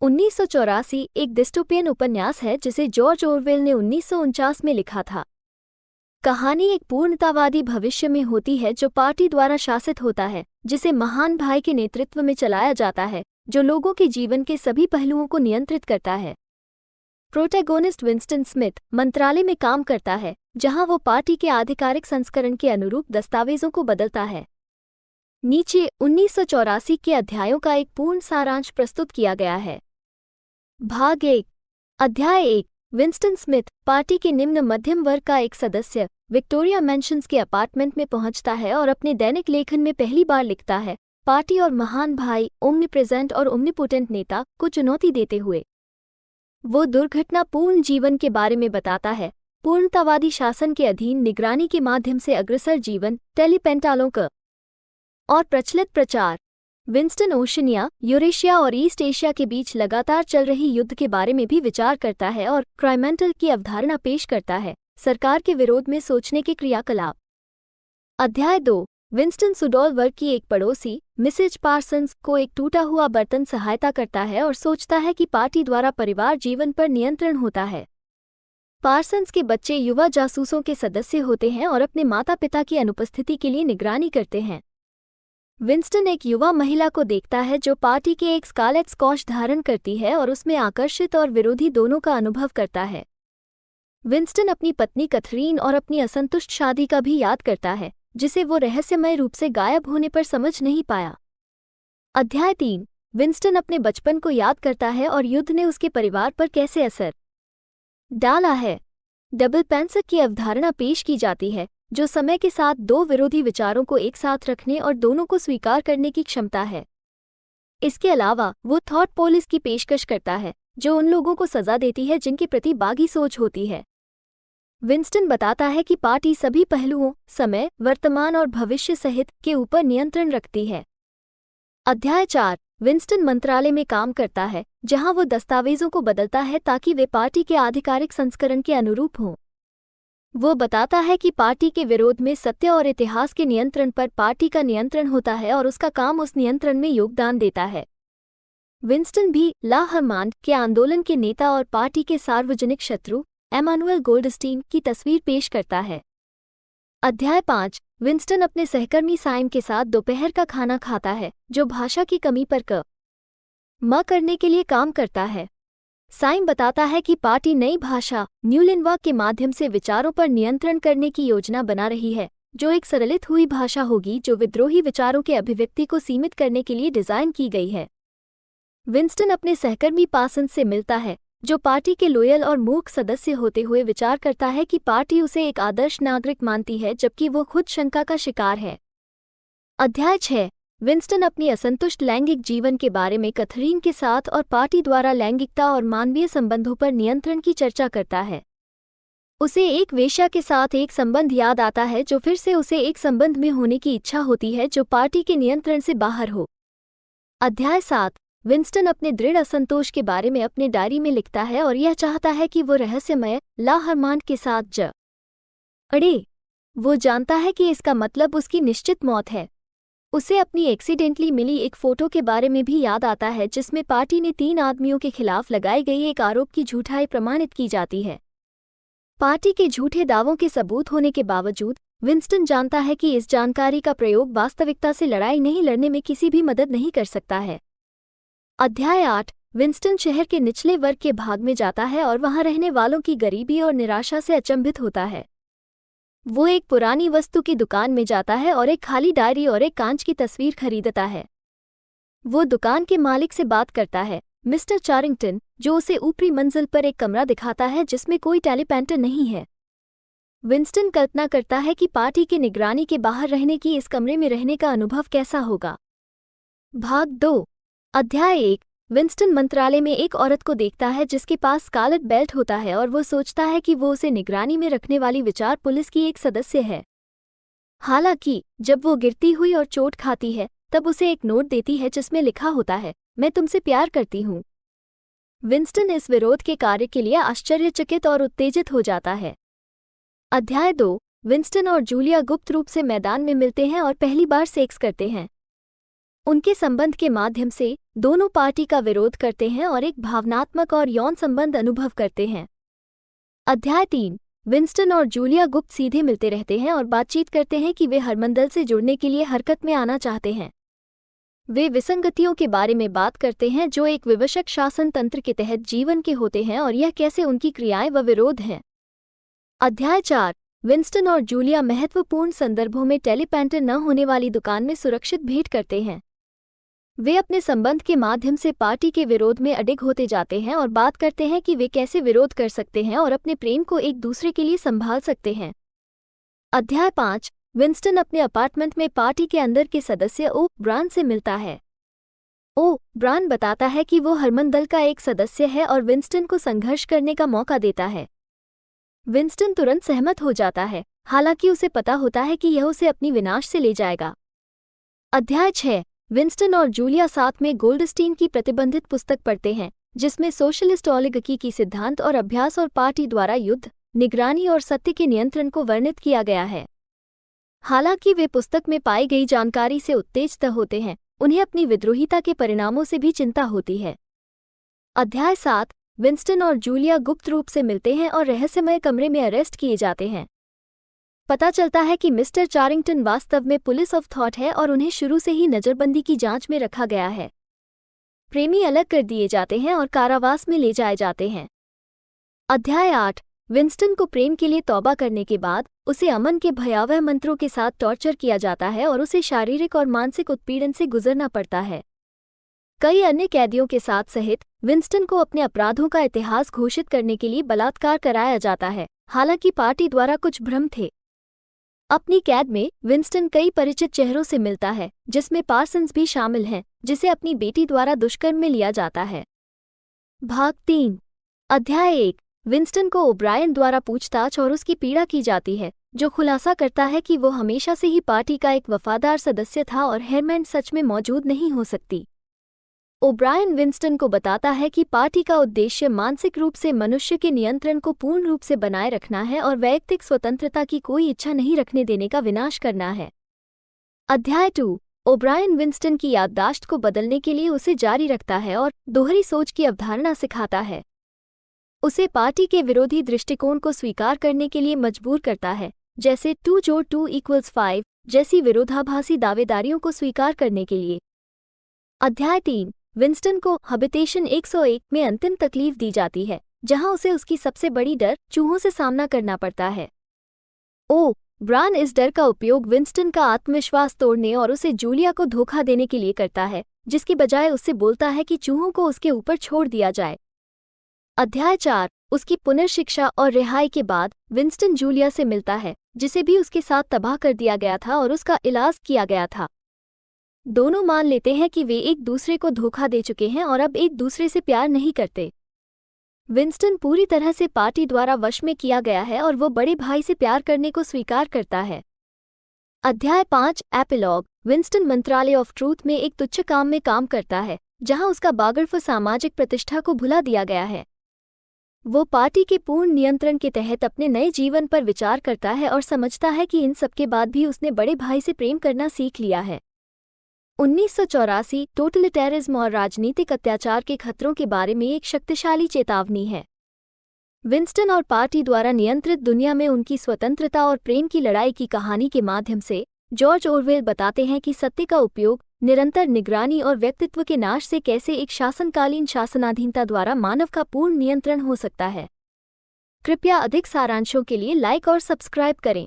1984 एक डिस्टोपियन उपन्यास है जिसे जॉर्ज ऑरवेल ने 1949 में लिखा था। कहानी एक पूर्णतावादी भविष्य में होती है जो पार्टी द्वारा शासित होता है, जिसे महान भाई के नेतृत्व में चलाया जाता है, जो लोगों के जीवन के सभी पहलुओं को नियंत्रित करता है। प्रोटैगोनिस्ट विंस्टन स्मिथ मंत्रालय में काम करता है, जहां वो पार्टी के आधिकारिक संस्करण के अनुरूप दस्तावेजों को बदलता है। नीचे 1984 के अध्यायों का एक पूर्ण सारांश प्रस्तुत किया गया है। भाग 1। अध्याय 1। विंस्टन स्मिथ पार्टी के निम्न मध्यम वर्ग का एक सदस्य विक्टोरिया मैंशंस के अपार्टमेंट में पहुंचता है और अपने दैनिक लेखन में पहली बार लिखता है, पार्टी और महान भाई ओमनीप्रेजेंट और ओमनीपोटेंट नेता को चुनौती देते हुए। वो दुर्घटनापूर्ण जीवन के बारे में बताता है, पूर्णतावादी शासन के अधीन निगरानी के माध्यम से अग्रसर जीवन, टेलीपेंटालों का और प्रचलित प्रचार। विंस्टन ओशनिया, यूरेशिया और ईस्ट एशिया के बीच लगातार चल रही युद्ध के बारे में भी विचार करता है और क्राइमेंटल की अवधारणा पेश करता है, सरकार के विरोध में सोचने के क्रियाकलाप। अध्याय 2। विंस्टन सुडॉल वर्ग की एक पड़ोसी मिसेज पार्सन्स को एक टूटा हुआ बर्तन सहायता करता है और सोचता है कि पार्टी द्वारा परिवार जीवन पर नियंत्रण होता है। पार्सन्स के बच्चे युवा जासूसों के सदस्य होते हैं और अपने माता पिता की अनुपस्थिति के लिए निगरानी करते हैं। विंस्टन एक युवा महिला को देखता है जो पार्टी के एक स्कारलेट स्कॉच धारण करती है और उसमें आकर्षित और विरोधी दोनों का अनुभव करता है। विंस्टन अपनी पत्नी कैथरीन और अपनी असंतुष्ट शादी का भी याद करता है, जिसे वो रहस्यमय रूप से गायब होने पर समझ नहीं पाया। अध्याय 3। विंस्टन अपने बचपन को याद करता है और युद्ध ने उसके परिवार पर कैसे असर डाला है। डबल पेंसर की अवधारणा पेश की जाती है, जो समय के साथ दो विरोधी विचारों को एक साथ रखने और दोनों को स्वीकार करने की क्षमता है। इसके अलावा वो थॉट पोलिस की पेशकश करता है, जो उन लोगों को सजा देती है जिनके प्रति बागी सोच होती है। विंस्टन बताता है कि पार्टी सभी पहलुओं, समय, वर्तमान और भविष्य सहित के ऊपर नियंत्रण रखती है। अध्याय 4। विंस्टन मंत्रालय में काम करता है, जहां वो दस्तावेजों को बदलता है ताकि वे पार्टी के आधिकारिक संस्करण के अनुरूप हों। वो बताता है कि पार्टी के विरोध में सत्य और इतिहास के नियंत्रण पर पार्टी का नियंत्रण होता है और उसका काम उस नियंत्रण में योगदान देता है। विंस्टन भी ला हरमांड के आंदोलन के नेता और पार्टी के सार्वजनिक शत्रु एमानुएल गोल्डस्टीन की तस्वीर पेश करता है। अध्याय 5। विंस्टन अपने सहकर्मी साइम के साथ दोपहर का खाना खाता है, जो भाषा की कमी पर कम करने के लिए काम करता है। साइम बताता है कि पार्टी नई भाषा न्यूलिंग्वा के माध्यम से विचारों पर नियंत्रण करने की योजना बना रही है, जो एक सरलित हुई भाषा होगी जो विद्रोही विचारों के अभिव्यक्ति को सीमित करने के लिए डिजाइन की गई है। विंस्टन अपने सहकर्मी पार्सन्स से मिलता है, जो पार्टी के लॉयल और मूर्ख सदस्य होते हुए विचार करता है कि पार्टी उसे एक आदर्श नागरिक मानती है, जबकि वो खुद शंका का शिकार है। अध्याय 6। विंस्टन अपनी असंतुष्ट लैंगिक जीवन के बारे में कैथरीन के साथ और पार्टी द्वारा लैंगिकता और मानवीय संबंधों पर नियंत्रण की चर्चा करता है। उसे एक वेश्या के साथ एक संबंध याद आता है, जो फिर से उसे एक संबंध में होने की इच्छा होती है जो पार्टी के नियंत्रण से बाहर हो। अध्याय 7। विंस्टन अपने दृढ़ असंतोष के बारे में अपने डायरी में लिखता है और यह चाहता है कि वो रहस्यमय ला हरमांड के साथ अड़े। वो जानता है कि इसका मतलब उसकी निश्चित मौत है। उसे अपनी एक्सीडेंटली मिली एक फोटो के बारे में भी याद आता है, जिसमें पार्टी ने 3 आदमियों के खिलाफ लगाई गई एक आरोप की झूठाई प्रमाणित की जाती है। पार्टी के झूठे दावों के सबूत होने के बावजूद विंस्टन जानता है कि इस जानकारी का प्रयोग वास्तविकता से लड़ाई नहीं लड़ने में किसी भी मदद नहीं कर सकता है। अध्याय 8। विंस्टन शहर के निचले वर्ग के भाग में जाता है और वहां रहने वालों की गरीबी और निराशा से अचंभित होता है। वो एक पुरानी वस्तु की दुकान में जाता है और एक खाली डायरी और एक कांच की तस्वीर खरीदता है। वो दुकान के मालिक से बात करता है, मिस्टर चारिंगटन, जो उसे ऊपरी मंजिल पर एक कमरा दिखाता है जिसमें कोई टेलीपेंटर नहीं है। विंस्टन कल्पना करता है कि पार्टी के निगरानी के बाहर रहने की इस कमरे में रहने का अनुभव कैसा होगा। भाग 2। अध्याय 1। विंस्टन मंत्रालय में एक औरत को देखता है जिसके पास स्कारलेट बेल्ट होता है और वो सोचता है कि वो उसे निगरानी में रखने वाली विचार पुलिस की एक सदस्य है। हालांकि जब वो गिरती हुई और चोट खाती है, तब उसे एक नोट देती है जिसमें लिखा होता है, मैं तुमसे प्यार करती हूँ। विंस्टन इस विरोध के कार्य के लिए आश्चर्यचकित और उत्तेजित हो जाता है। अध्याय 2। विंस्टन और जूलिया गुप्त रूप से मैदान में मिलते हैं और पहली बार सेक्स करते हैं। उनके संबंध के माध्यम से दोनों पार्टी का विरोध करते हैं और एक भावनात्मक और यौन संबंध अनुभव करते हैं। अध्याय 3। विंस्टन और जूलिया गुप्त सीधे मिलते रहते हैं और बातचीत करते हैं कि वे हरमंडल से जुड़ने के लिए हरकत में आना चाहते हैं। वे विसंगतियों के बारे में बात करते हैं जो एक विवशक शासन तंत्र के तहत जीवन के होते हैं और यह कैसे उनकी क्रियाएं व विरोध हैं। अध्याय 4। विंस्टन और जूलिया महत्वपूर्ण संदर्भों में टेलीपेंटर न होने वाली दुकान में सुरक्षित भेंट करते हैं। वे अपने संबंध के माध्यम से पार्टी के विरोध में अडिग होते जाते हैं और बात करते हैं कि वे कैसे विरोध कर सकते हैं और अपने प्रेम को एक दूसरे के लिए संभाल सकते हैं। अध्याय 5। विंस्टन अपने अपार्टमेंट में पार्टी के अंदर के सदस्य ओ ब्रान से मिलता है। ओ ब्रान बताता है कि वो हरमंडल का एक सदस्य है और विंस्टन को संघर्ष करने का मौका देता है। विंस्टन तुरंत सहमत हो जाता है, हालांकि उसे पता होता है कि यह उसे अपनी विनाश से ले जाएगा। अध्याय 6। विंस्टन और जूलिया साथ में गोल्डस्टीन की प्रतिबंधित पुस्तक पढ़ते हैं, जिसमें सोशलिस्ट ओलिगार्की की सिद्धांत और अभ्यास और पार्टी द्वारा युद्ध, निगरानी और सत्य के नियंत्रण को वर्णित किया गया है। हालांकि वे पुस्तक में पाई गई जानकारी से उत्तेजित होते हैं, उन्हें अपनी विद्रोहिता के परिणामों से भी चिंता होती है। अध्याय 7। विंस्टन और जूलिया गुप्त रूप से मिलते हैं और रहस्यमय कमरे में अरेस्ट किए जाते हैं। पता चलता है कि मिस्टर चारिंगटन वास्तव में पुलिस ऑफ थॉट है और उन्हें शुरू से ही नजरबंदी की जांच में रखा गया है। प्रेमी अलग कर दिए जाते हैं और कारावास में ले जाए जाते हैं। अध्याय 8। विंस्टन को प्रेम के लिए तौबा करने के बाद उसे अमन के भयावह मंत्रों के साथ टॉर्चर किया जाता है और उसे शारीरिक और मानसिक उत्पीड़न से गुजरना पड़ता है। कई अन्य कैदियों के साथ सहित विंस्टन को अपने अपराधों का इतिहास घोषित करने के लिए बलात्कार कराया जाता है, हालांकि पार्टी द्वारा कुछ भ्रम थे। अपनी कैद में विंस्टन कई परिचित चेहरों से मिलता है, जिसमें पार्सन्स भी शामिल हैं, जिसे अपनी बेटी द्वारा दुष्कर्म में लिया जाता है। भाग 3। अध्याय 1। विंस्टन को ओब्रायन द्वारा पूछताछ और उसकी पीड़ा की जाती है, जो खुलासा करता है कि वो हमेशा से ही पार्टी का एक वफादार सदस्य था और हेरमैंड सच में मौजूद नहीं हो सकती। ओब्रायन विंस्टन को बताता है कि पार्टी का उद्देश्य मानसिक रूप से मनुष्य के नियंत्रण को पूर्ण रूप से बनाए रखना है और वैयक्तिक स्वतंत्रता की कोई इच्छा नहीं रखने देने का विनाश करना है। अध्याय 2। ओब्रायन विंस्टन की याददाश्त को बदलने के लिए उसे जारी रखता है और दोहरी सोच की अवधारणा सिखाता है। उसे पार्टी के विरोधी दृष्टिकोण को स्वीकार करने के लिए मजबूर करता है, जैसे 2 जोड़ 2 = 5 जैसी विरोधाभासी दावेदारियों को स्वीकार करने के लिए। अध्याय 3। विंस्टन को हैबिटेशन 101 में अंतिम तकलीफ दी जाती है, जहां उसे उसकी सबसे बड़ी डर चूहों से सामना करना पड़ता है। ओ ब्रान इस डर का उपयोग विंस्टन का आत्मविश्वास तोड़ने और उसे जूलिया को धोखा देने के लिए करता है, जिसकी बजाय उससे बोलता है कि चूहों को उसके ऊपर छोड़ दिया जाए। अध्याय 4। उसकी पुनर्शिक्षा और रिहाई के बाद विंस्टन जूलिया से मिलता है, जिसे भी उसके साथ तबाह कर दिया गया था और उसका इलाज किया गया था। दोनों मान लेते हैं कि वे एक दूसरे को धोखा दे चुके हैं और अब एक दूसरे से प्यार नहीं करते। विंस्टन पूरी तरह से पार्टी द्वारा वश में किया गया है और वो बड़े भाई से प्यार करने को स्वीकार करता है। अध्याय 5। एपिलॉग। विंस्टन मंत्रालय ऑफ ट्रूथ में एक तुच्छ काम में काम करता है, जहां उसका बागड़फ सामाजिक प्रतिष्ठा को भुला दिया गया है। वो पार्टी के पूर्ण नियंत्रण के तहत अपने नए जीवन पर विचार करता है और समझता है कि इन सब के बाद भी उसने बड़े भाई से प्रेम करना सीख लिया है। 1984 टोटलिटेरिज्म और राजनीतिक अत्याचार के खतरों के बारे में एक शक्तिशाली चेतावनी है। विंस्टन और पार्टी द्वारा नियंत्रित दुनिया में उनकी स्वतंत्रता और प्रेम की लड़ाई की कहानी के माध्यम से जॉर्ज ऑरवेल बताते हैं कि सत्य का उपयोग, निरंतर निगरानी और व्यक्तित्व के नाश से कैसे एक शासनकालीन शासनाधीनता द्वारा मानव का पूर्ण नियंत्रण हो सकता है। कृपया अधिक सारांशों के लिए लाइक और सब्सक्राइब करें।